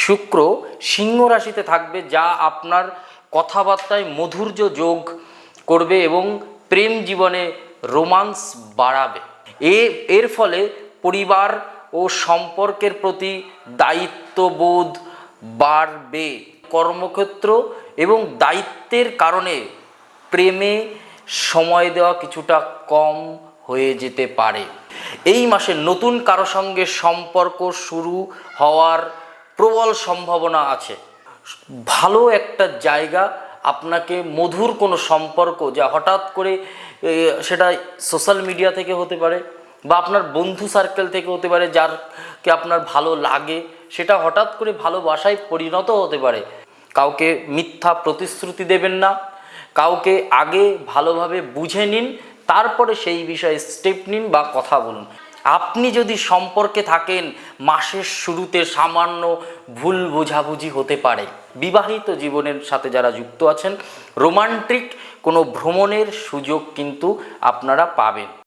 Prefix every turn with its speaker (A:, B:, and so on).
A: শুক্র সিংহ রাশিতে থাকবে, যা আপনার কথাবার্তায় মাধুর্য যোগ করবে এবং প্রেম জীবনে রোমান্স বাড়াবে। এর ফলে পরিবার ও সম্পর্কের প্রতি দায়িত্ববোধ বাড়বে। কর্মক্ষেত্র এবং দায়িত্বের কারণে প্রেমে সময় দেওয়া কিছুটা কম হয়ে যেতে পারে। এই মাসে নতুন কারো সঙ্গে সম্পর্ক শুরু হওয়ার প্রবল সম্ভাবনা আছে। ভালো একটা জায়গা আপনাকে মধুর কোনো সম্পর্ক, যা হঠাৎ করে সেটা সোশ্যাল মিডিয়া থেকে হতে পারে বা আপনার বন্ধু সার্কেল থেকে হতে পারে, যারকে আপনার ভালো লাগে, সেটা হঠাৎ করে ভালোবাসায় পরিণত হতে পারে। কাউকে মিথ্যা প্রতিশ্রুতি দেবেন না, কাউকে আগে ভালোভাবে বুঝে নিন, তারপরে সেই বিষয়ে স্টেপ নিন বা কথা বলুন। আপনি যদি সম্পর্কে থাকেন, মাসের শুরুতে সামান্য ভুল বোঝাবুঝি হতে পারে। বিবাহিত জীবনের সাথে যারা যুক্ত আছেন, রোমান্টিক কোনো ভ্রমণের সুযোগ কিন্তু আপনারা পাবেন।